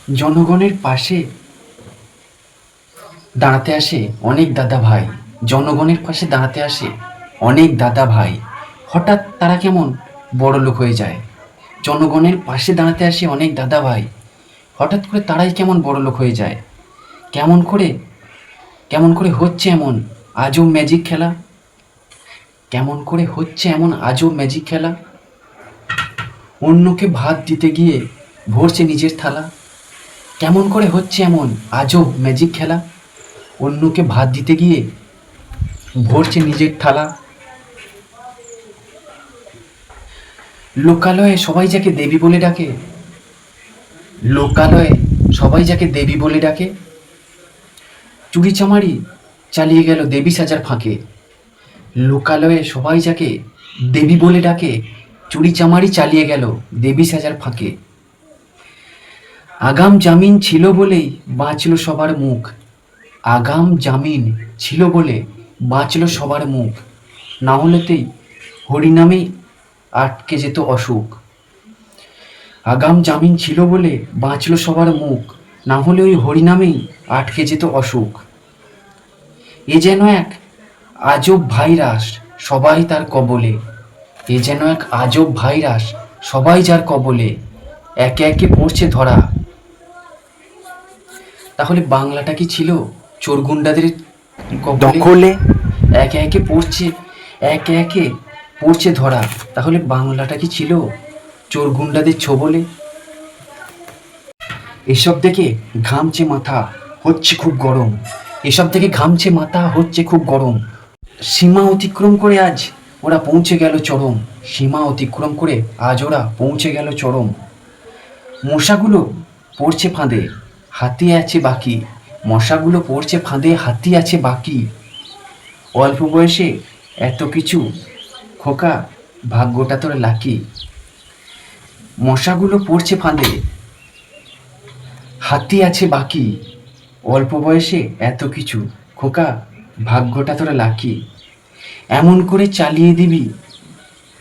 জনগণের পাশে দাঁড়াতে আসে অনেক দাদা ভাই। জনগণের পাশে দাঁড়াতে আসে অনেক দাদা ভাই। হঠাৎ তারা কেমন বড়লোক হয়ে যায়। জনগণের পাশে দাঁড়াতে আসে অনেক দাদা ভাই, হঠাৎ করে তারাই কেমন বড়লোক হয়ে যায়। কেমন করে কেমন করে হচ্ছে এমন আজব ম্যাজিক খেলা? কেমন করে হচ্ছে এমন আজব ম্যাজিক খেলা? অন্যকে ভাত দিতে গিয়ে ভরছে নিজের থালা। কেমন করে হচ্ছে এমন আজব ম্যাজিক খেলা? অন্যকে ভাত দিতে গিয়ে ভরছে নিজের থালা। লোকালয়ে সবাই যাকে দেবী বলে ডাকে, লোকালয়ে সবাই যাকে দেবী বলে ডাকে, চুরিচামারি চালিয়ে গেল দেবী সাজার ফাঁকে। লোকালয়ে সবাই যাকে দেবী বলে ডাকে, চুরিচামারি চালিয়ে গেল দেবী সাজার ফাঁকে। আগাম জামিন ছিল বলেই বাঁচল সবার মুখ, আগাম জামিন ছিল বলে বাঁচল সবার মুখ। না হলেতেই হরিনামেই আটকে যেত অসুখ। আগাম জামিন ছিল বলে বাঁচল সবার মুখ, না হলে ওই হরিনামেই আটকে যেত অসুখ। এ যেন এক আজব ভাইরাস, সবাই তার কবলে। এ যেন এক আজব ভাইরাস, সবাই যার কবলে। একে একে পড়ছে ধরা। তাহলে বাংলাটা কি ছিল চোরগুন্ডাদের দখলে? একে একে পড়ছে, একে একে পড়ছে ধরা। তাহলে বাংলাটা কি ছিল চোরগুন্ডাদের ছোবলে? এসব দেখে ঘামছে মাথা, হচ্ছে খুব গরম। এসব দেখে ঘামছে মাথা, হচ্ছে খুব গরম। সীমা অতিক্রম করে আজ ওরা পৌঁছে গেল চরম। সীমা অতিক্রম করে আজ ওরা পৌঁছে গেল চরম। মশাগুলো পড়ছে ফাঁদে, হাতি আছে বাকি। মশাগুলো পড়ছে ফাঁদে, হাতি আছে বাকি। অল্প বয়সে এত কিছু, খোকা ভাগ্যটা তোর লাকি। মশাগুলো পড়ছে ফাঁদে, হাতি আছে বাকি। অল্প বয়সে এত কিছু, খোকা ভাগ্যটা তোরা লাকি। এমন করে চালিয়ে দিবি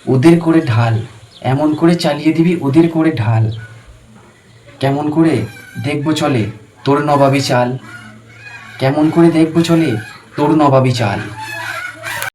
ওদের করে ঢাল, এমন করে চালিয়ে দিবি ওদের করে ঢাল। কেমন করে দেখবো চলে তোর নবাবী চাল, কেমন করে দেখবো চলে তোর নবাবী চাল।